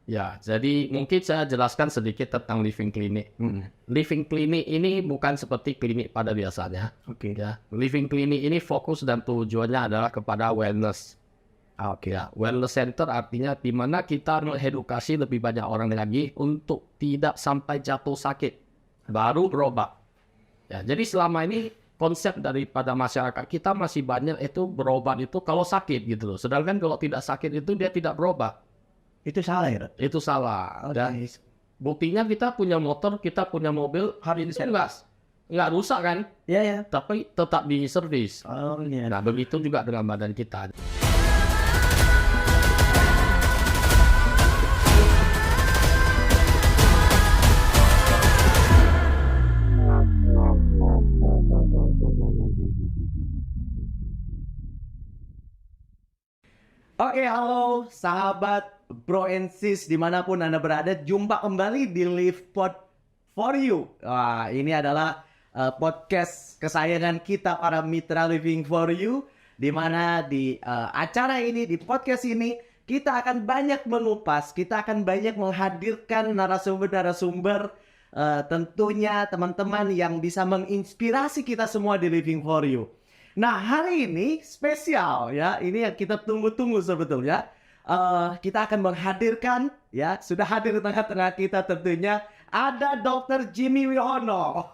Ya, jadi mungkin saya jelaskan sedikit tentang living clinic. Living clinic ini bukan seperti klinik pada biasanya. Oke. Ya, living clinic ini fokus dan tujuannya adalah kepada wellness. Oke. Ya, wellness center artinya di mana kita mengedukasi lebih banyak orang lagi untuk tidak sampai jatuh sakit, baru berobat. Ya, jadi selama ini konsep daripada masyarakat kita masih banyak itu berobat itu kalau sakit gitu loh. Sedangkan kalau tidak sakit itu dia tidak berobat. Itu salah ya, Dok? Itu salah. Dan Oke. buktinya kita punya motor, kita punya mobil, hari itu nggak rusak kan, Iya, ya. tapi tetap di servis. Oh, iya. Nah, begitu juga dengan badan kita. Oke, halo sahabat Bro and Sis dimanapun Anda berada, jumpa kembali di Live Pod for You. Wah, ini adalah podcast kesayangan kita para mitra Living for You, di mana di acara ini, di podcast ini, kita akan banyak mengupas, kita akan banyak menghadirkan narasumber-narasumber, tentunya teman-teman yang bisa menginspirasi kita semua di Living for You. Nah, hari ini spesial ya, ini yang kita tunggu-tunggu sebetulnya. Kita akan menghadirkan, ya, sudah hadir di tengah-tengah kita tentunya, ada Dr. Jimmy Wiono.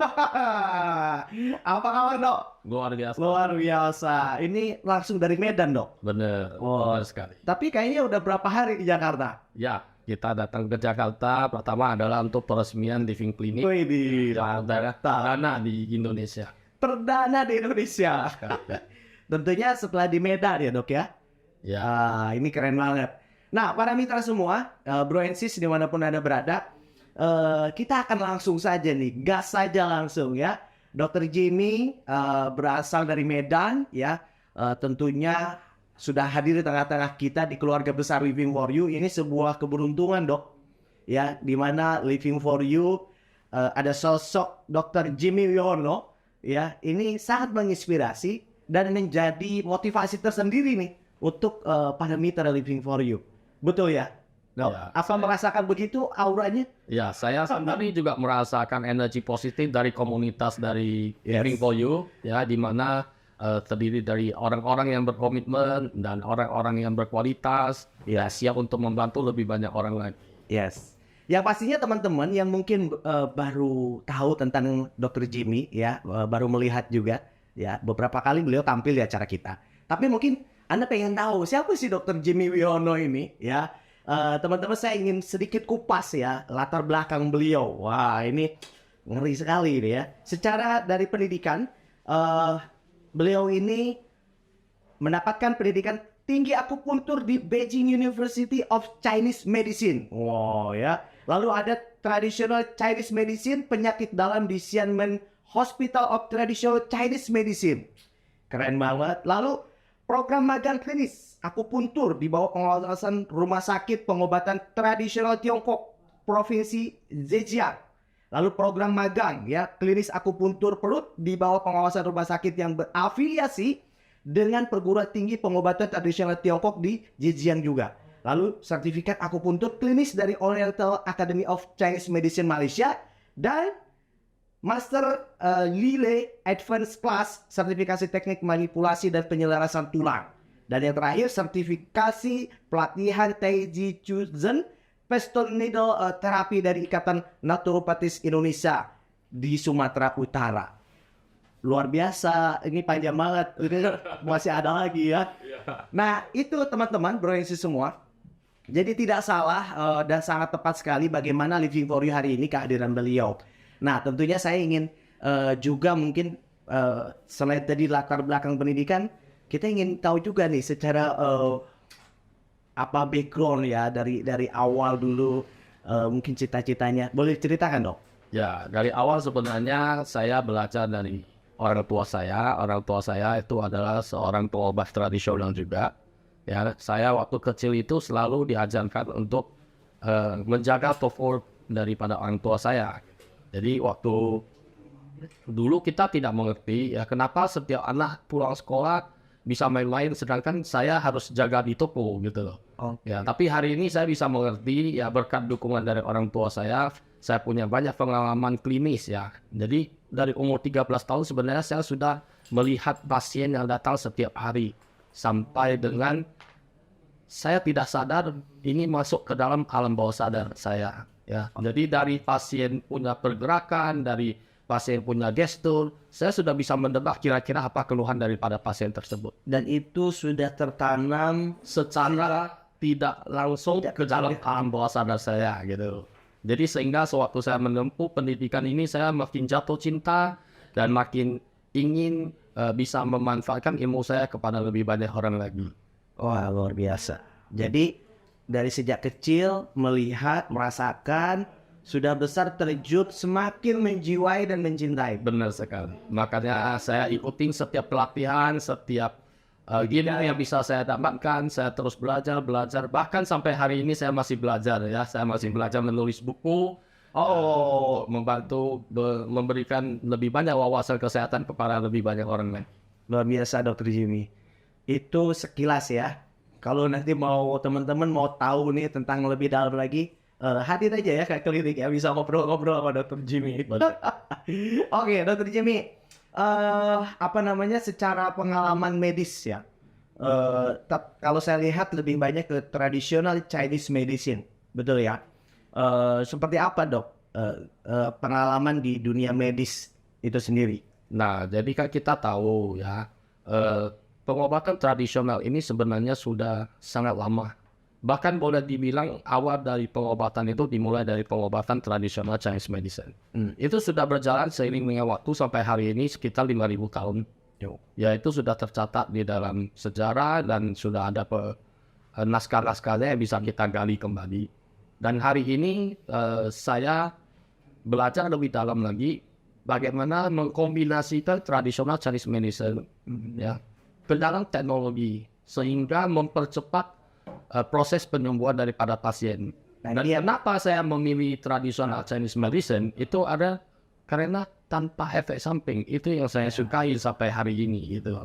Apa kabar, Dok? Luar biasa. Luar biasa. Ini langsung dari Medan, Dok. Bener, Oh. bener sekali. Tapi kayaknya udah berapa hari di Jakarta? Ya, kita datang ke Jakarta. Pertama adalah untuk peresmian living clinic Wih, di yang perdana di Indonesia. perdana di Indonesia. Tentunya setelah di Medan ya, Dok ya. Ya, Ini keren banget. Nah, para mitra semua, Bro and Sis dimanapun Anda berada, kita akan langsung saja nih, gas saja langsung ya. Dr. Jimmy berasal dari Medan ya, tentunya sudah hadir di tengah-tengah kita di keluarga besar Living for You. Ini sebuah keberuntungan, Dok, ya, di mana Living for You ada sosok Dr. Jimmy Wiono ya. Ini sangat menginspirasi dan menjadi motivasi tersendiri nih untuk para mitra Living for You. Betul ya? Dok? Ya, Apa merasakan begitu auranya? ya, saya sendiri juga merasakan energi positif dari komunitas dari Yes. Living for You, ya, di mana terdiri dari orang-orang yang berkomitmen dan orang-orang yang berkualitas, ya, siap untuk membantu lebih banyak orang lagi. Yes. Yang pastinya teman-teman yang mungkin baru tahu tentang Dr. Jimmy ya, baru melihat juga ya, beberapa kali beliau tampil di acara kita. Tapi mungkin Anda pengen tahu siapa sih Dr. Jimmy Wiono ini ya. Teman-teman, saya ingin sedikit kupas ya latar belakang beliau. Wah, ini ngeri sekali ini ya. Secara dari pendidikan, beliau ini mendapatkan pendidikan tinggi akupuntur di Beijing University of Chinese Medicine. Wow ya. Lalu ada Traditional Chinese Medicine, penyakit dalam di Xiamen Hospital of Traditional Chinese Medicine. Keren banget. Lalu program magang klinis akupuntur di bawah pengawasan Rumah Sakit Pengobatan Tradisional Tiongkok Provinsi Zhejiang. Lalu program magang ya klinis akupuntur perut di bawah pengawasan rumah sakit yang berafiliasi dengan perguruan tinggi pengobatan tradisional Tiongkok di Zhejiang juga. Lalu sertifikat akupuntur klinis dari Oriental Academy of Chinese Medicine Malaysia dan Master Lile Advanced Class sertifikasi teknik manipulasi dan penyelarasan tulang. Dan yang terakhir sertifikasi pelatihan Taiji Chuzen Pistol Needle terapi dari Ikatan Naturopatis Indonesia di Sumatera Utara. Luar biasa, ini panjang banget, ini masih ada lagi ya. Nah, itu teman-teman, Bro and Sis semua. Jadi tidak salah dan sangat tepat sekali bagaimana Living for You hari ini kehadiran beliau. Nah, tentunya saya ingin juga mungkin selain tadi latar belakang pendidikan, kita ingin tahu juga nih secara apa background ya dari awal dulu, mungkin cita-citanya. Boleh ceritakan, Dok? Ya, dari awal sebenarnya saya belajar dari orang tua saya. Orang tua saya itu adalah seorang pengobat tradisional juga. Ya, saya waktu kecil itu selalu diajarkan untuk menjaga toko daripada orang tua saya. Jadi waktu dulu kita tidak mengerti ya kenapa setiap anak pulang sekolah bisa main-main sedangkan saya harus jaga di toko gitu loh. Ya, tapi hari ini saya bisa mengerti ya berkat dukungan dari orang tua saya punya banyak pengalaman klinis ya. Jadi dari umur 13 tahun sebenarnya saya sudah melihat pasien yang datang setiap hari sampai dengan saya tidak sadar ini masuk ke dalam alam bawah sadar saya ya. Jadi dari pasien punya pergerakan, dari pasien punya gestur, saya sudah bisa menebak kira-kira apa keluhan daripada pasien tersebut. Dan itu sudah tertanam Secara tidak langsung ke dalam alam bawah sadar saya gitu. Jadi sehingga sewaktu saya menempuh pendidikan ini saya makin jatuh cinta dan makin ingin bisa memanfaatkan ilmu saya kepada lebih banyak orang lagi. wah, luar biasa. Jadi dari sejak kecil melihat, merasakan, sudah besar terjun semakin menjiwai dan mencintai. Benar sekali. Makanya saya ikutin setiap pelatihan, setiap ilmu yang bisa saya dapatkan, saya terus belajar. Bahkan sampai hari ini saya masih belajar ya. Saya masih belajar menulis buku. Membantu memberikan lebih banyak wawasan kesehatan kepada lebih banyak orang lain. Luar biasa Dr. Jimmy. Itu sekilas ya. Kalau nanti mau teman-teman mau tahu nih tentang lebih dalam lagi, hadir aja ya ke klinik ya, bisa ngobrol-ngobrol sama Dr. Jimmy. Oke, Dr. Jimmy, secara pengalaman medis ya, kalau saya lihat lebih banyak ke tradisional Chinese medicine, betul ya? Seperti apa dok pengalaman di dunia medis itu sendiri? Nah, jadi kan kita tahu ya, pengobatan tradisional ini sebenarnya sudah sangat lama. Bahkan boleh dibilang awal dari pengobatan itu dimulai dari pengobatan tradisional Chinese medicine. Itu sudah berjalan seiring dengan waktu sampai hari ini sekitar 5.000 tahun. Ya itu sudah tercatat di dalam sejarah dan sudah ada naskah-naskahnya yang bisa kita gali kembali. Dan hari ini saya belajar lebih dalam lagi bagaimana mengkombinasikan tradisional Chinese medicine ya ke dalam teknologi sehingga mempercepat proses penyembuhan daripada pasien. Dan kenapa saya memilih tradisional Chinese medicine itu ada karena tanpa efek samping. Itu yang saya sukai sampai hari ini gitu.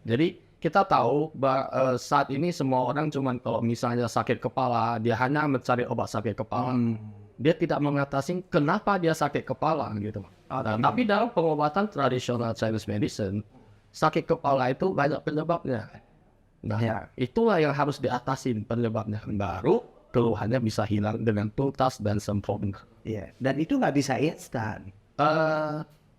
Jadi kita tahu bahwa saat ini semua orang cuma kalau misalnya sakit kepala dia hanya mencari obat sakit kepala. Dia tidak mengatasi kenapa dia sakit kepala gitu. Tapi dalam pengobatan tradisional Chinese medicine sakit kepala itu banyak penyebabnya. Nah, itulah yang harus diatasin penyebabnya. Baru keluhannya bisa hilang dengan tuntas dan sempurna. Iya. Dan itu nggak bisa instan.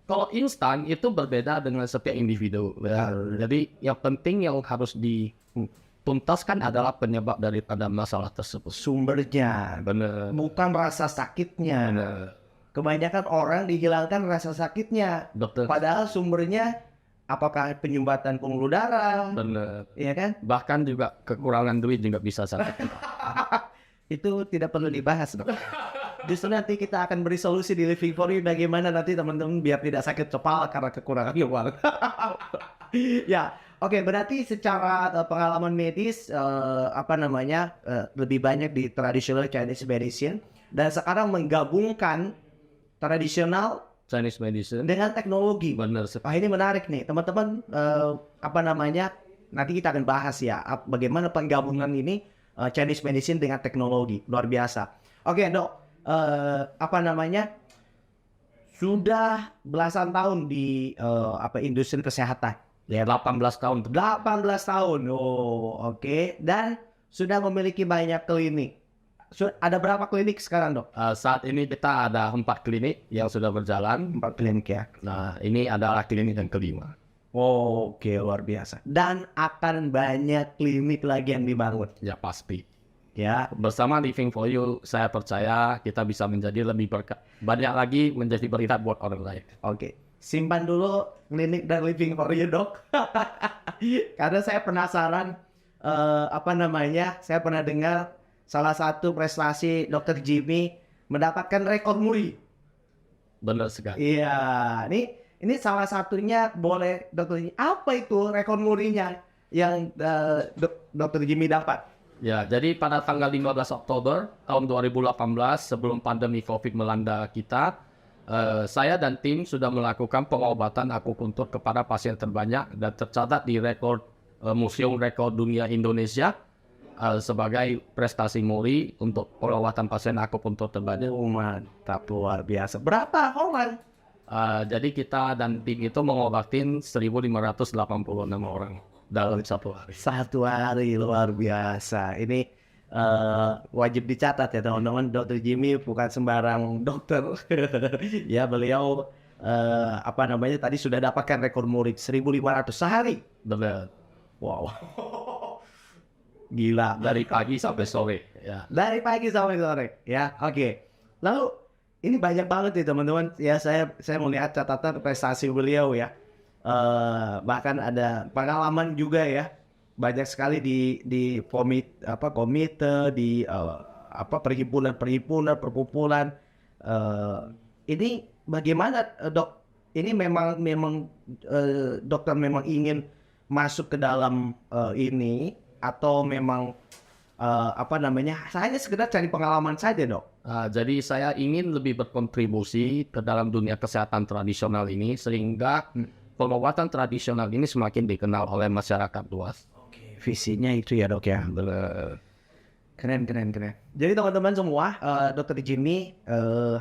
Kalau instan itu berbeda dengan setiap individu. Ya. Jadi yang penting yang harus dituntaskan adalah penyebab daripada masalah tersebut. Sumbernya. Benar. Bukan rasa sakitnya. Benar. Kebanyakan orang dihilangkan rasa sakitnya. Betul. Padahal sumbernya apakah penyumbatan pembuluh darah? Benar. Iya kan? Bahkan juga kekurangan duit juga bisa sakit. Itu tidak perlu dibahas dok. Justru nanti kita akan beri solusi di Living For You bagaimana nanti teman-teman biar tidak sakit kepala karena kekurangan uang. Ya, oke. Berarti secara pengalaman medis lebih banyak di traditional Chinese medicine dan sekarang menggabungkan tradisional Chinese medicine dengan teknologi. benar. Ini menarik nih teman-teman. Nanti kita akan bahas ya bagaimana penggabungan ini Chinese medicine dengan teknologi. Luar biasa. Oke dok. Sudah belasan tahun di industri kesehatan. Ya 18 tahun. 18 tahun. Oh, oke. Dan sudah memiliki banyak klinik. Ada berapa klinik sekarang, dok? Saat ini kita ada 4 klinik yang sudah berjalan. 4 klinik ya. Nah, ini adalah klinik yang kelima. Oh, oke, luar biasa. Dan akan banyak klinik lagi yang dibangun. Ya pasti. Ya, Bersama Living For You, saya percaya kita bisa menjadi lebih banyak lagi menjadi berkat buat orang lain. oke. Simpan dulu klinik dan Living For You, dok. Karena saya penasaran, saya pernah dengar salah satu prestasi Dr. Jimmy mendapatkan rekor muri. Benar sekali. Iya, ini salah satunya boleh Dr. Jimmy. Apa itu rekor murinya yang Dr. Jimmy dapat? Ya, jadi pada tanggal 15 Oktober tahun 2018 sebelum pandemi COVID melanda kita, saya dan tim sudah melakukan pengobatan akupuntur kepada pasien terbanyak dan tercatat di rekor Museum Rekor Dunia Indonesia sebagai prestasi Muri untuk perawatan pasien akupunktur terbanyak. Mantap, luar biasa. Berapa orang? Jadi kita dan tim itu mengobatin 1.586 orang dalam satu hari. Satu hari, luar biasa. Ini wajib dicatat ya teman-teman, Dr. Jimmy bukan sembarang dokter. Ya, beliau tadi sudah dapatkan rekor murid 1.500 sehari. Benar. Wow. Gila. Dari pagi sampai sore. Ya. Dari pagi sampai sore. Ya, oke. Lalu ini banyak banget nih teman-teman. Ya, saya melihat catatan prestasi beliau ya. Bahkan ada pengalaman juga ya. Banyak sekali di komite, di perhimpunan, perkumpulan. Ini bagaimana, Dok? Ini memang dokter memang ingin masuk ke dalam ini, atau memang hanya sekedar cari pengalaman saja, Dok? Jadi saya ingin lebih berkontribusi ke dalam dunia kesehatan tradisional ini sehingga pengobatan tradisional ini semakin dikenal oleh masyarakat luas. Oke, visinya itu ya, Dok ya. Keren. Jadi teman-teman semua, Dr. Jimmy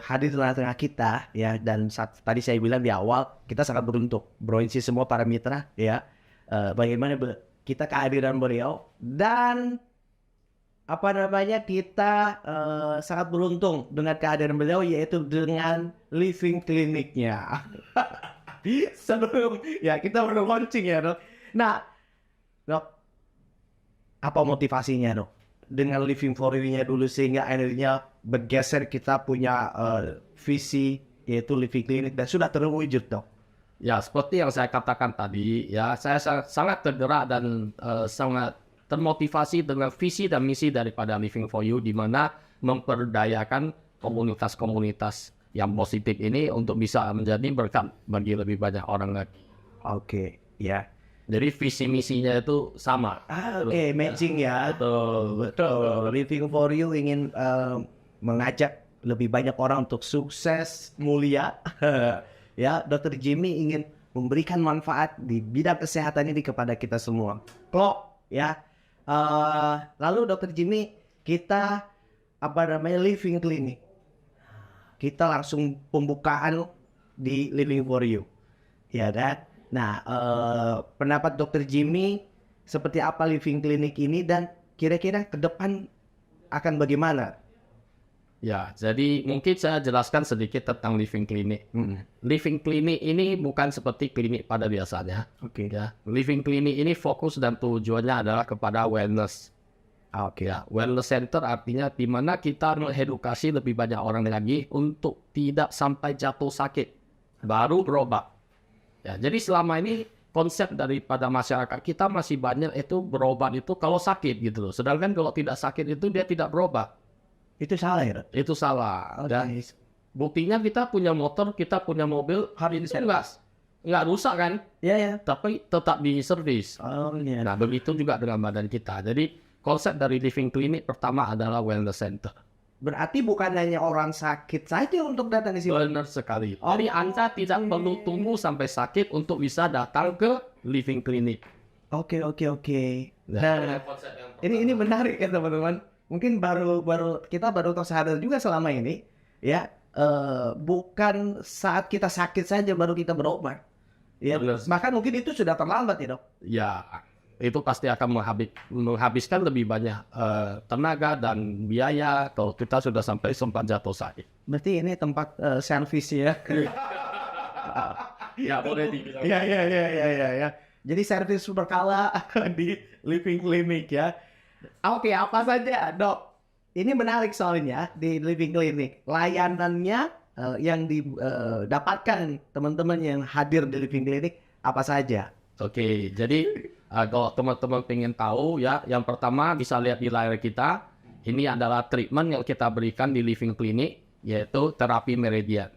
hadir di tengah-tengah kita ya, dan tadi saya bilang di awal kita sangat beruntung, Broinsi semua para mitra ya. Bagaimana kita kehadiran beliau, dan kita sangat beruntung dengan kehadiran beliau, yaitu dengan living kliniknya. Sebelum ya kita belum launching ya, Dok. Nah, Dok, apa motivasinya, Dok, dengan living for you-nya dulu sehingga akhirnya bergeser kita punya visi yaitu living clinic dan sudah terwujud, Dok? Ya, seperti yang saya katakan tadi, ya saya sangat tergerak dan sangat termotivasi dengan visi dan misi daripada Living for You, di mana memperdayakan komunitas-komunitas yang positif ini untuk bisa menjadi berkat bagi lebih banyak orang lagi. Oke, ya. Jadi visi misinya itu sama. Oke, matching ya. Betul. Living for You ingin mengajak lebih banyak orang untuk sukses, mulia. Ya, Dr. Jimmy ingin memberikan manfaat di bidang kesehatan ini kepada kita semua. Klok, ya. Lalu Dr. Jimmy, kita living clinic. Kita langsung pembukaan di Living for You. Ya kan? Nah, pendapat Dr. Jimmy seperti apa living clinic ini, dan kira-kira ke depan akan bagaimana? Ya, jadi mungkin saya jelaskan sedikit tentang living clinic. Living clinic ini bukan seperti klinik pada biasanya. Oke. Ya, living clinic ini fokus dan tujuannya adalah kepada wellness. Oke. Ya, wellness center artinya di mana kita mengedukasi lebih banyak orang lagi untuk tidak sampai jatuh sakit, baru berobat. Ya, jadi selama ini konsep daripada masyarakat kita masih banyak itu berobat itu kalau sakit gitu loh. Sedangkan kalau tidak sakit itu dia tidak berobat. Itu salah ya? Itu salah. Dan buktinya kita punya motor, kita punya mobil, hari ini nggak rusak kan? Iya, ya. Tapi tetap di servis. Oh, iya. Nah, begitu juga dengan badan kita. Jadi konsep dari living clinic pertama adalah wellness center. Berarti bukan hanya orang sakit saja untuk datang di sini. Benar sekali. Jadi Anda tidak perlu tunggu sampai sakit untuk bisa datang ke living clinic. Oke. Nah, Ini menarik ya teman-teman. Mungkin kita baru tersadar juga selama ini ya, bukan saat kita sakit saja baru kita berobat. Ya, bahkan mungkin itu sudah terlambat ya, Dok. Ya, itu pasti akan menghabiskan lebih banyak tenaga dan biaya kalau kita sudah sampai sempat jatuh sakit. Berarti ini tempat servis ya. Ya, boleh dibilang. Ya. Jadi servis berkala di living clinic ya. Oke, apa saja, Dok? Ini menarik soalnya di living clinic. Layanannya yang didapatkan teman-teman yang hadir di living clinic apa saja? Oke, jadi kalau teman-teman ingin tahu ya, yang pertama bisa lihat di layar kita. Ini adalah treatment yang kita berikan di living clinic, yaitu terapi meridian.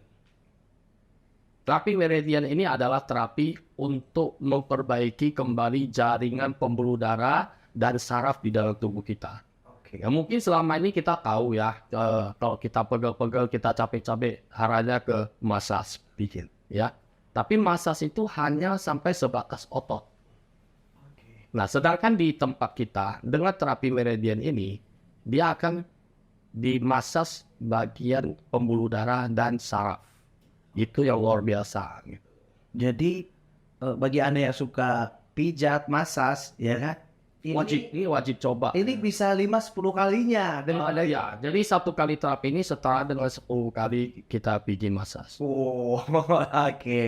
Terapi meridian ini adalah terapi untuk memperbaiki kembali jaringan pembuluh darah dan saraf di dalam tubuh kita. Oke. Ya, mungkin selama ini kita tahu ya, kalau kita pegel-pegel, kita capek-capek, arahnya ke massage bikin, ya. Tapi massage itu hanya sampai sebatas otot. Nah, sedangkan di tempat kita dengan terapi meridian ini, dia akan dimasas bagian pembuluh darah dan saraf. Itu yang luar biasa. Gitu. Jadi bagi Anda yang suka pijat, masas, ya kan? Ini wajib coba. Ini bisa 5-10 kalinya daripada Ya, jadi satu kali terapi ini setara dengan 10 kali kita pijit masas. Oh, oke,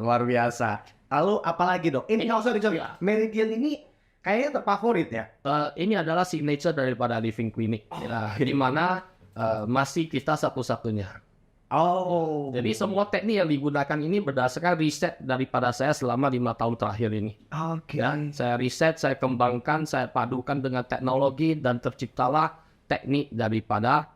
luar biasa. Lalu apalagi dok? Ini sorry, Meridian ini kayaknya terfavorit ya. Ini adalah signature daripada Living Clinic, di mana masih kita satu-satunya. Oh, Jadi semua teknik yang digunakan ini berdasarkan riset daripada saya selama 5 tahun terakhir ini. oke. Ya, saya riset, saya kembangkan, saya padukan dengan teknologi dan terciptalah teknik daripada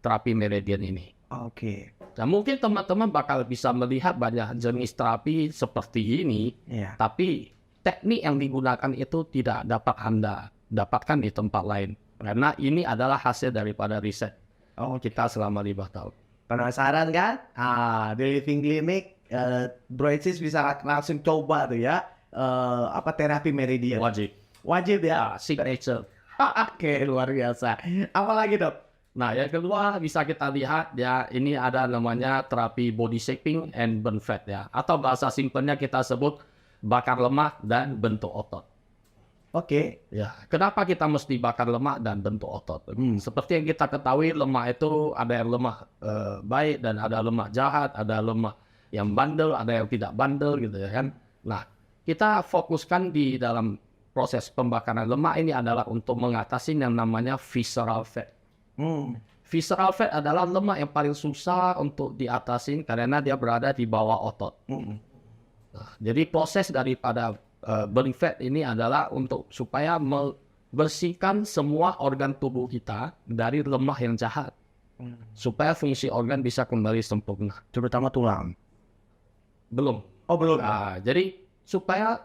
terapi meridian ini. Oke. Dan mungkin teman-teman bakal bisa melihat banyak jenis terapi seperti ini, Ya. tapi teknik yang digunakan itu tidak dapat Anda dapatkan di tempat lain. Karena ini adalah hasil daripada riset kita selama 5 tahun. Penasaran kan? Di Living Clinic, Bro Isis bisa langsung coba tuh ya. Terapi Meridian. Wajib. Wajib ya. Signature. Oke, luar biasa. Apalagi dok? Nah, yang kedua bisa kita lihat ya, ini ada namanya terapi body shaping and burn fat ya. Atau bahasa simpelnya kita sebut bakar lemak dan bentuk otot. Oke. Ya, kenapa kita mesti bakar lemak dan bentuk otot? Seperti yang kita ketahui, lemak itu ada yang lemak baik dan ada lemak jahat, ada lemak yang bandel, ada yang tidak bandel gitu ya kan. Nah, kita fokuskan di dalam proses pembakaran lemak ini adalah untuk mengatasi yang namanya visceral fat. Visceral fat adalah lemak yang paling susah untuk diatasi karena dia berada di bawah otot. Nah, jadi proses daripada burning fat ini adalah untuk supaya membersihkan semua organ tubuh kita dari lemah yang jahat. Supaya fungsi organ bisa kembali sempurna. Terutama tulang. Belum. Oh belum. Nah, jadi supaya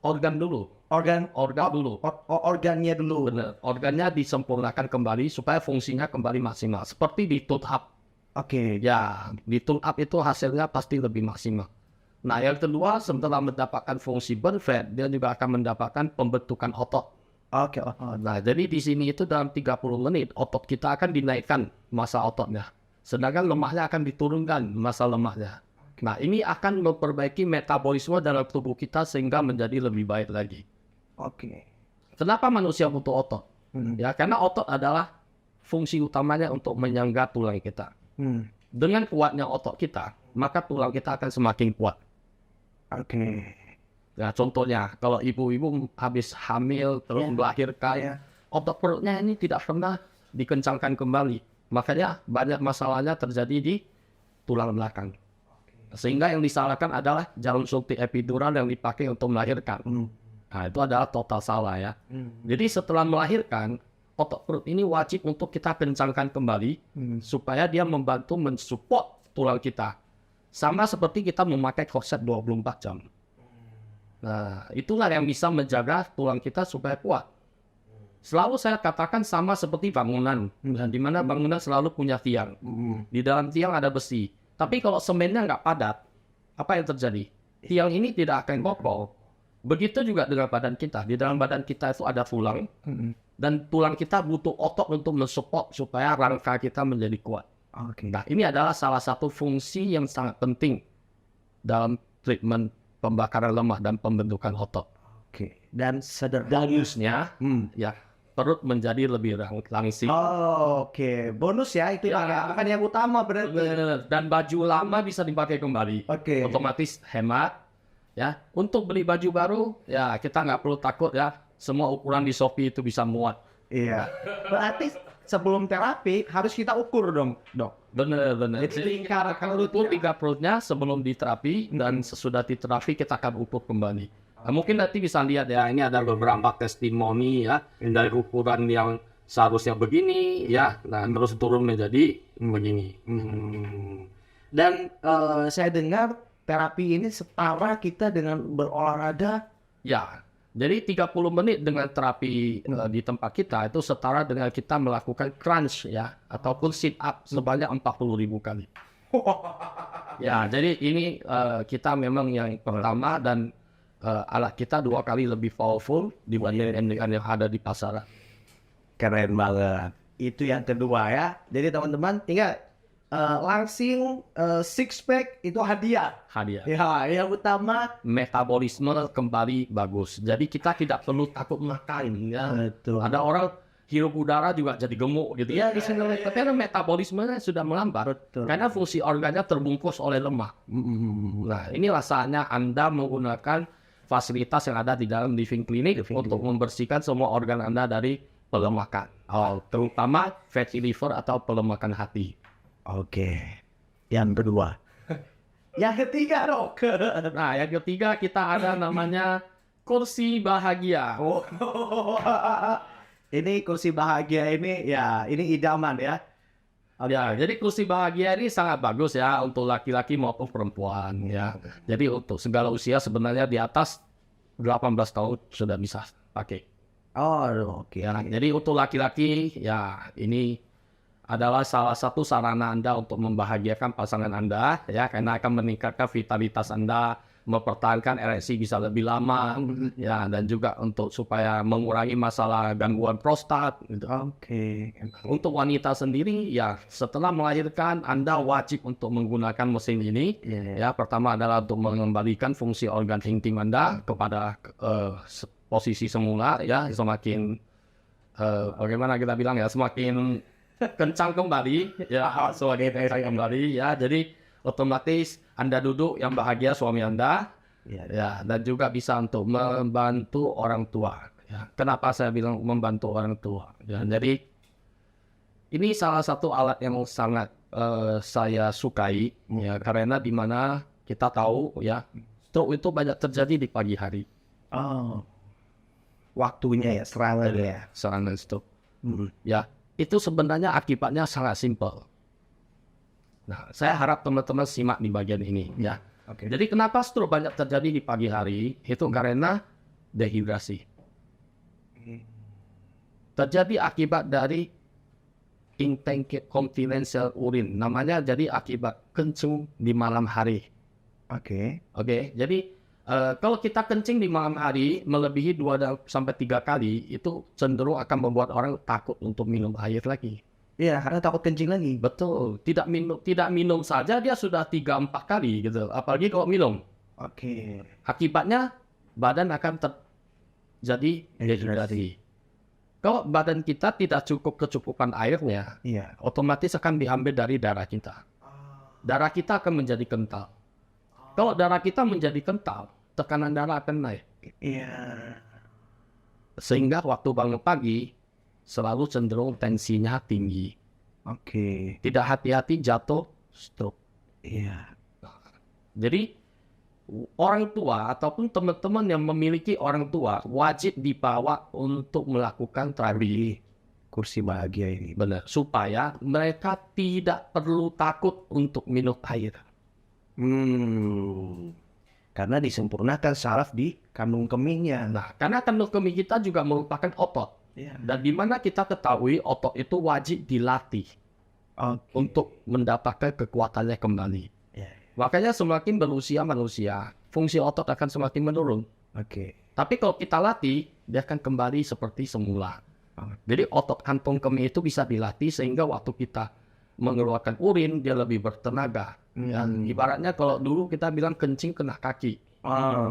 organ dulu. Organnya dulu. Organnya dulu. Benar. Organnya disempurnakan kembali supaya fungsinya kembali maksimal. Seperti di tune up. Oke. Ya, di tune up itu hasilnya pasti lebih maksimal. Nah, yang kedua, setelah mendapatkan fungsi burn fat, dia juga akan mendapatkan pembentukan otot. Oke. Nah, jadi di sini itu dalam 30 menit, otot kita akan dinaikkan massa ototnya. Sedangkan lemahnya akan diturunkan massa lemahnya. Nah, ini akan memperbaiki metabolisme dalam tubuh kita sehingga menjadi lebih baik lagi. Oke. Kenapa manusia butuh otot? Ya, karena otot adalah fungsi utamanya untuk menyangga tulang kita. Dengan kuatnya otot kita, maka tulang kita akan semakin kuat. Oke. Nah, contohnya, kalau ibu-ibu habis hamil, terus melahirkan, otot perutnya ini tidak pernah dikencangkan kembali. Makanya banyak masalahnya terjadi di tulang belakang. Sehingga yang disalahkan adalah jarum suntik epidural yang dipakai untuk melahirkan. Nah, itu adalah total salah ya. Jadi setelah melahirkan, otot perut ini wajib untuk kita kencangkan kembali, supaya dia membantu mensupport tulang kita. Sama seperti kita memakai korset 24 jam. Nah, itulah yang bisa menjaga tulang kita supaya kuat. Selalu saya katakan sama seperti bangunan. Di mana bangunan selalu punya tiang. Di dalam tiang ada besi. Tapi kalau semennya nggak padat, apa yang terjadi? Tiang ini tidak akan kokoh. Begitu juga dengan badan kita. Di dalam badan kita itu ada tulang. Dan tulang kita butuh otot untuk mensupport supaya rangka kita menjadi kuat. Nah, ini adalah salah satu fungsi yang sangat penting dalam treatment pembakaran lemak dan pembentukan otot. Oke. Dan Bonusnya, ya perut menjadi lebih langsing. Oke. Bonus ya itu bukan yang utama berarti. Dan baju lama bisa dipakai kembali. Oke. Otomatis hemat. Ya, untuk beli baju baru, ya kita nggak perlu takut ya. Semua ukuran di Shopee itu bisa muat. Iya. Berarti sebelum terapi harus kita ukur dong, dok. Bener. Jadi kalau ukur tiga perutnya sebelum diterapi dan sesudah diterapi kita akan ukur kembali. Nah, mungkin nanti bisa lihat ya, ini ada beberapa testimoni ya dari ukuran yang seharusnya begini ya, nah terus turun menjadi begini. Dan saya dengar terapi ini setara kita dengan berolahraga. Ya, jadi 30 menit dengan terapi di tempat kita itu setara dengan kita melakukan crunch ya, ataupun sit up sebanyak 40.000 kali. Ya, jadi ini kita memang yang pertama dan alat kita 2 kali lebih powerful dibandingkan dengan yang ada di pasaran. Keren banget. Itu yang kedua ya. Jadi teman-teman ingat, langsing six pack itu hadiah. Hadiah. Ya, yang utama Metabolisme kembali bagus. Jadi kita tidak perlu takut makan. Ya. betul. Ada orang hirup udara juga jadi gemuk gitu ya. Tapi kan metabolismenya sudah melambat. Betul. Karena fungsi organnya terbungkus oleh lemak. Nah, inilah saatnya Anda menggunakan fasilitas yang ada di dalam living clinic untuk membersihkan semua organ Anda dari pelemakan. Terutama fatty liver atau pelemakan hati. Oke. Yang kedua. Yang ketiga, Dok. Nah, yang ketiga kita ada namanya kursi bahagia. Ini kursi bahagia ini ya, ini idaman ya. Ya, jadi kursi bahagia ini sangat bagus ya untuk laki-laki maupun perempuan ya. Jadi untuk segala usia sebenarnya di atas 18 tahun sudah bisa pakai. Oh, oke. Ya, jadi untuk laki-laki ya ini adalah salah satu sarana Anda untuk membahagiakan pasangan Anda ya, karena akan meningkatkan vitalitas Anda, mempertahankan ereksi bisa lebih lama ya, dan juga untuk supaya mengurangi masalah gangguan prostat gitu. Oke. Untuk wanita sendiri ya setelah melahirkan Anda wajib untuk menggunakan mesin ini. Ya, pertama adalah untuk mengembalikan fungsi organ intim Anda kepada posisi semula ya, semakin bagaimana kita bilang ya, semakin kencang kembali ya, semakin kencang kembali ya. Jadi otomatis Anda duduk yang bahagia suami Anda ya, dan juga bisa untuk membantu orang tua ya. Kenapa saya bilang membantu orang tua ya, jadi ini salah satu alat yang sangat saya sukai ya, karena dimana kita tahu ya stroke itu banyak terjadi di pagi hari. Waktunya ya, serangan ya. Serangan stroke ya, itu sebenarnya akibatnya sangat simpel. Nah, saya harap teman-teman simak di bagian ini ya. Oke. Jadi kenapa stroke banyak terjadi di pagi hari? Itu karena dehidrasi. Terjadi akibat dari incontinence urin. Namanya jadi akibat kencing di malam hari. Oke. Jadi kalau kita kencing di malam hari melebihi 2-3 kali, itu cenderung akan membuat orang takut untuk minum air lagi. Iya, karena takut kencing lagi. Betul, tidak minum saja dia sudah 3-4 kali gitu. Apalagi kalau minum. Oke. Akibatnya badan akan terjadi dehidrasi. Kalau badan kita tidak cukup kecukupan airnya, Iya. otomatis akan diambil dari darah kita. Darah kita akan menjadi kental. Kalau darah kita menjadi kental, tekanan darah akan naik. Iya. Sehingga waktu bangun pagi, selalu cenderung tensinya tinggi. Oke. Tidak hati-hati jatuh, stroke. Iya. Jadi, orang tua ataupun teman-teman yang memiliki orang tua wajib dibawa untuk melakukan terapi. Kursi bahagia ini. Benar. Supaya mereka tidak perlu takut untuk minum air. Karena disempurnakan saraf di kandung kemihnya. Nah, karena kandung kemih kita juga merupakan otot. Iya. Dan di mana kita ketahui otot itu wajib dilatih untuk mendapatkan kekuatannya kembali. Iya. Makanya semakin berusia manusia, fungsi otot akan semakin menurun. Oke. Tapi kalau kita latih, dia akan kembali seperti semula. Jadi otot kantong kemih itu bisa dilatih sehingga waktu kita mengeluarkan urin, dia lebih bertenaga. Dan ibaratnya kalau dulu kita bilang kencing kena kaki.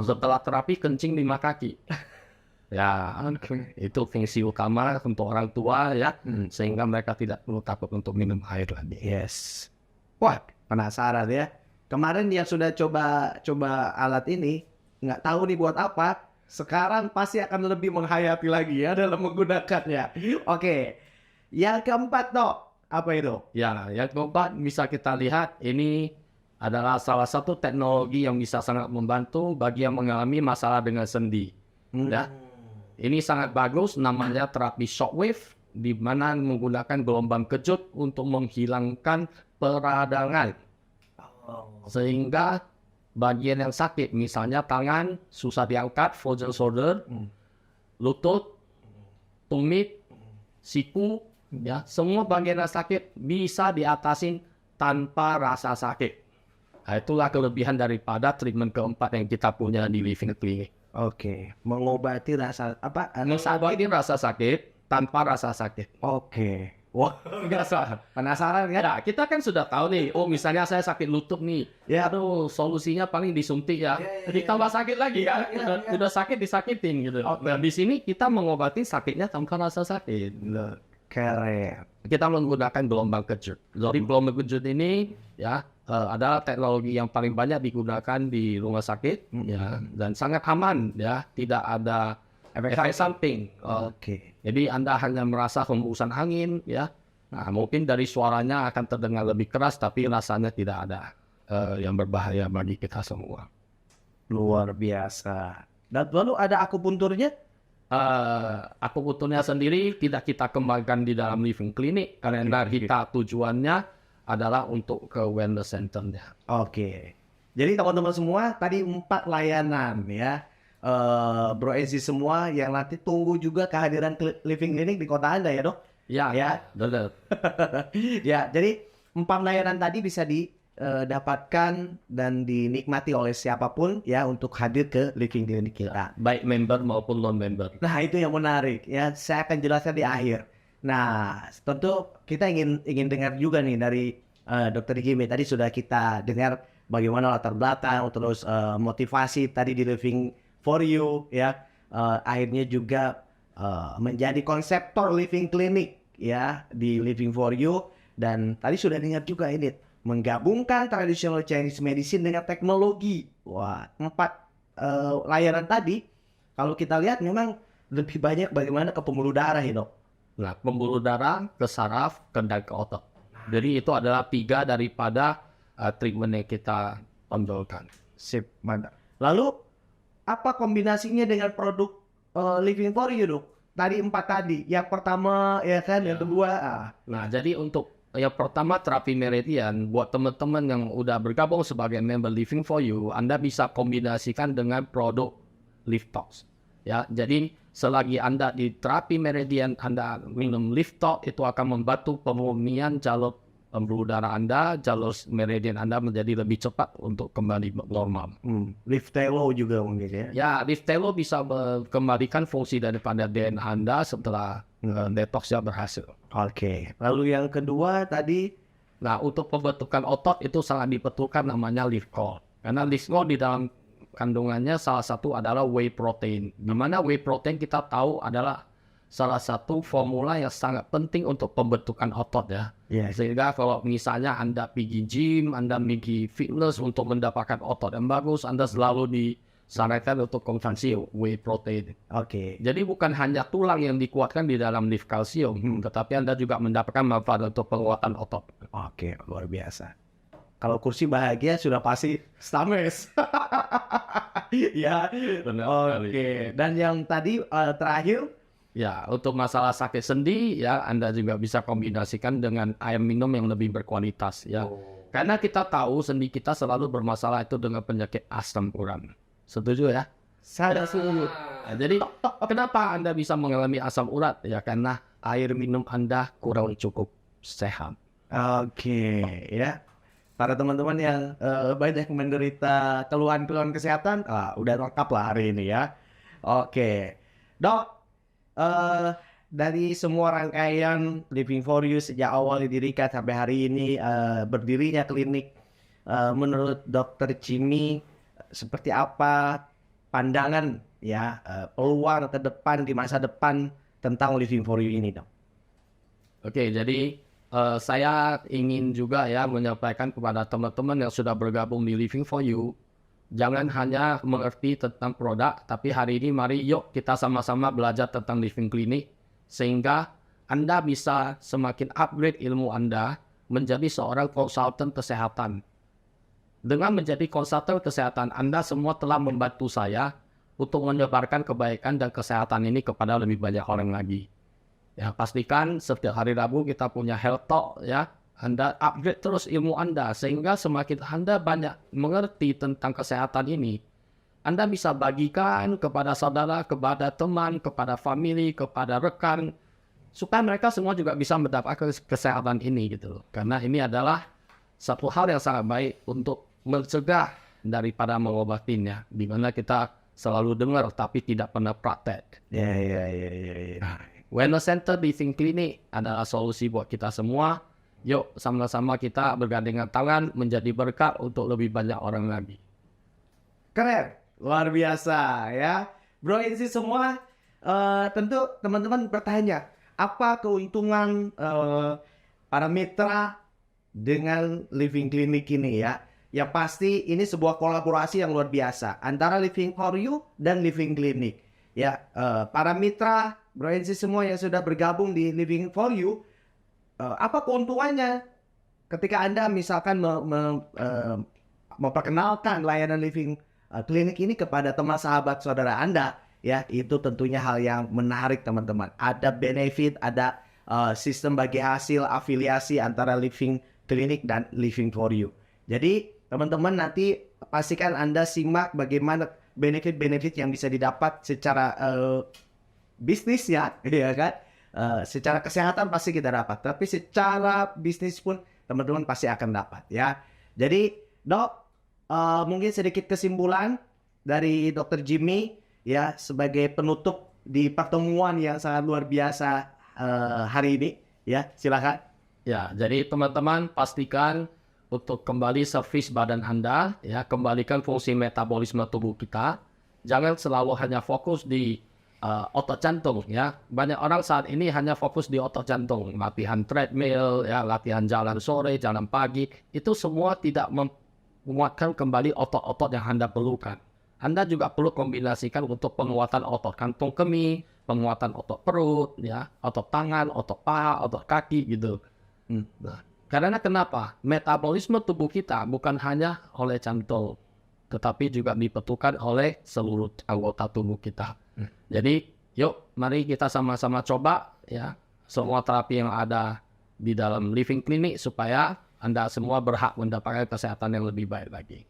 Setelah terapi kencing 5 kaki. Ya, itu fungsi utama untuk orang tua ya, sehingga mereka tidak perlu takut untuk minum air lagi. Yes. Wah, penasaran ya. Kemarin yang sudah coba alat ini, nggak tahu nih buat apa. Sekarang pasti akan lebih menghayati lagi ya dalam menggunakannya. Oke. Yang keempat, Dok. Apa itu? Ya, yang keempat bisa kita lihat ini adalah salah satu teknologi yang bisa sangat membantu bagi yang mengalami masalah dengan sendi. Ya. Ini sangat bagus, namanya terapi shockwave, di mana menggunakan gelombang kejut untuk menghilangkan peradangan. Sehingga bagian yang sakit, misalnya tangan susah diangkat, frozen shoulder, lutut, tumit, siku, ya, semua bagian yang sakit bisa diatasin tanpa rasa sakit. Nah, itulah kelebihan daripada treatment keempat yang kita punya di Living Clinic. Oke, mengobati rasa apa? Mengobati rasa sakit tanpa rasa sakit. Oke. Wah, Biasa. penasaran kan? Ya, kita kan sudah tahu nih, oh misalnya saya sakit lutut nih, Ya. aduh solusinya paling disuntik ya, Ya, jadi tambah sakit lagi ya, udah sakit disakitin gitu. Nah di sini kita mengobati sakitnya tanpa rasa sakit. Keren. Kita menggunakan gelombang kejut. Jadi gelombang kejut ini ya adalah teknologi yang paling banyak digunakan di rumah sakit ya, dan sangat aman ya, tidak ada efek samping. Oke. Jadi Anda hanya merasa hembusan angin ya. Nah, mungkin dari suaranya akan terdengar lebih keras tapi rasanya tidak ada yang berbahaya bagi kita semua. Luar biasa. Dan lalu ada akupunturnya? Akupunturnya sendiri tidak kita kembangkan di dalam living clinic karena kita tujuannya adalah untuk ke wellness center-nya. Oke. Jadi teman-teman semua tadi 4 layanan ya. Bro Ezi semua yang nanti tunggu juga kehadiran living clinic di kota Anda ya, Dok? Ya, benar. Ya, jadi 4 layanan tadi bisa didapatkan dan dinikmati oleh siapapun ya untuk hadir ke living clinic kita. Baik member maupun non-member. Nah, itu yang menarik ya. Saya akan jelaskan di akhir. Nah, tentu kita ingin dengar juga nih dari Dr. Jimmy. Tadi sudah kita dengar bagaimana latar belakang, terus motivasi tadi di Living for You ya. Akhirnya juga menjadi konseptor living clinic ya di Living for You, dan tadi sudah dengar juga ini menggabungkan traditional Chinese medicine dengan teknologi. Wah, 4 layanan tadi kalau kita lihat memang lebih banyak bagaimana ke pembuluh darah ya, Dok. Nah, pembuluh darah, ke saraf, dan ke otot. Jadi itu adalah 3 daripada treatment yang kita tonjolkan. Sip, mantap. Lalu apa kombinasinya dengan produk Living for You, Dok? Tadi 4 tadi. Yang pertama ya kan, yang kedua. Nah, jadi untuk yang pertama terapi meridian, buat teman-teman yang udah bergabung sebagai member Living for You, Anda bisa kombinasikan dengan produk Liftox. Ya, jadi selagi Anda di terapi meridian, Anda minum Liftox, itu akan membantu pemurnian jalur pembuluh darah Anda, jalur meridian Anda menjadi lebih cepat untuk kembali normal. Liftelo juga mungkin ya. Ya, Liftelo bisa mengembalikan fungsi daripada DNA Anda setelah detoxnya berhasil. Oke. Lalu yang kedua tadi, Nah, untuk pembentukan otot itu sangat dibutuhkan namanya Lifcol. Karena Lifcol di dalam kandungannya salah satu adalah whey protein. Di mana whey protein kita tahu adalah salah satu formula yang sangat penting untuk pembentukan otot ya. Yes. Sehingga kalau misalnya Anda pergi gym, Anda pergi fitness untuk mendapatkan otot yang bagus, Anda selalu disarankan untuk konsumsi whey protein. Oke. Jadi bukan hanya tulang yang dikuatkan di dalam lift kalsium, tetapi Anda juga mendapatkan manfaat untuk penguatan otot. Oke, luar biasa. Kalau kursi bahagia sudah pasti Stames. Ya. Benar Oke. Dan yang tadi terakhir, Ya, untuk masalah sakit sendi, ya Anda juga bisa kombinasikan dengan air minum yang lebih berkualitas, ya. Karena kita tahu sendi kita selalu bermasalah itu dengan penyakit asam urat. Setuju ya? saya setuju. Nah, jadi kenapa Anda bisa mengalami asam urat? Ya karena air minum Anda kurang cukup sehat. Oke, ya. Para teman-teman yang banyak menderita keluhan-keluhan kesehatan, udah lengkap lah hari ini ya. Oke, Dok. Dari semua rangkaian Living for You sejak awal didirikan sampai hari ini berdirinya klinik, menurut Dr. Jimmy seperti apa pandangan ya peluang ke depan di masa depan tentang Living for You ini, Dok? Oke, jadi saya ingin juga ya menyampaikan kepada teman-teman yang sudah bergabung di Living for You, jangan hanya mengerti tentang produk, tapi hari ini mari yuk kita sama-sama belajar tentang Living Clinic, sehingga Anda bisa semakin upgrade ilmu Anda menjadi seorang konsultan kesehatan. Dengan menjadi konsultan kesehatan, Anda semua telah membantu saya untuk menyebarkan kebaikan dan kesehatan ini kepada lebih banyak orang lagi. Ya, pastikan setiap hari Rabu kita punya health talk ya. Anda upgrade terus ilmu Anda sehingga semakin Anda banyak mengerti tentang kesehatan ini, Anda bisa bagikan kepada saudara, kepada teman, kepada family, kepada rekan, supaya mereka semua juga bisa mendapatkan kesehatan ini gitu. Karena ini adalah satu hal yang sangat baik untuk mencegah daripada mengobatinya, di mana kita selalu dengar tapi tidak pernah praktek. Ya. Wellness Center Living Clinic adalah solusi buat kita semua. Yuk sama-sama kita bergandengan tangan menjadi berkat untuk lebih banyak orang lagi. Keren, luar biasa ya. Bro ini semua tentu teman-teman bertanya, apa keuntungan para mitra dengan Living Clinic ini ya? Ya pasti ini sebuah kolaborasi yang luar biasa antara Living for You dan Living Clinic. Ya, para mitra Bro NC semua yang sudah bergabung di Living for You, apa keuntungannya ketika Anda misalkan memperkenalkan layanan Living Clinic ini kepada teman sahabat saudara Anda, ya itu tentunya hal yang menarik teman-teman. Ada benefit, ada sistem bagi hasil afiliasi antara Living Clinic dan Living for You. Jadi teman-teman nanti pastikan Anda simak bagaimana benefit-benefit yang bisa didapat secara bisnis ya kan? Secara kesehatan pasti kita dapat, tapi secara bisnis pun teman-teman pasti akan dapat ya. Jadi Dok, mungkin sedikit kesimpulan dari Dr. Jimmy ya sebagai penutup di pertemuan yang sangat luar biasa hari ini ya, silakan. Ya, jadi teman-teman pastikan untuk kembali servis badan Anda ya, kembalikan fungsi metabolisme tubuh kita. Jangan selalu hanya fokus di otot jantung ya. Banyak orang saat ini hanya fokus di otot jantung, latihan treadmill ya, latihan jalan sore, jalan pagi, itu semua tidak menguatkan kembali otot-otot yang Anda perlukan. Anda juga perlu kombinasikan untuk penguatan otot kantung kemih, penguatan otot perut, ya, otot tangan, otot paha, otot kaki gitu. Nah, karena kenapa? Metabolisme tubuh kita bukan hanya oleh jantung, tetapi juga dibutuhkan oleh seluruh anggota tubuh kita. Jadi, yuk, mari kita sama-sama coba ya semua terapi yang ada di dalam Living Clinic supaya Anda semua berhak mendapatkan kesehatan yang lebih baik lagi.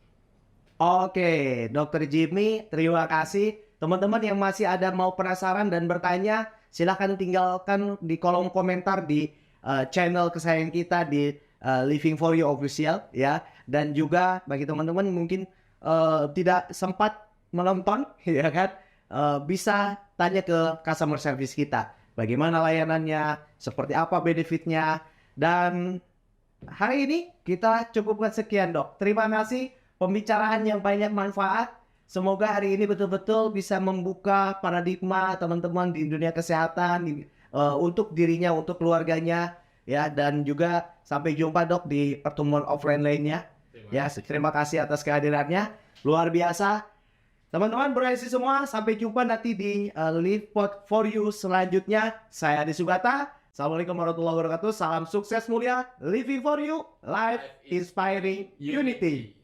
Oke, Dr. Jimmy, terima kasih. Teman-teman yang masih ada mau penasaran dan bertanya, silahkan tinggalkan di kolom komentar di channel kesayangan kita di Living for You Official ya. Dan juga bagi teman-teman mungkin tidak sempat menonton, ya kan, bisa tanya ke customer service kita. Bagaimana layanannya, seperti apa benefitnya, dan hari ini kita cukupkan sekian Dok. Terima kasih pembicaraan yang banyak manfaat. Semoga hari ini betul-betul bisa membuka paradigma teman-teman di dunia kesehatan untuk dirinya, untuk keluarganya ya, dan juga sampai jumpa Dok di pertemuan offline lainnya. Terima kasih atas kehadirannya. Luar biasa. Teman-teman berhasil semua, sampai jumpa nanti di Live for You selanjutnya. Saya Adi Sugata. Assalamualaikum warahmatullahi wabarakatuh. Salam sukses mulia. Living for You, life inspiring unity.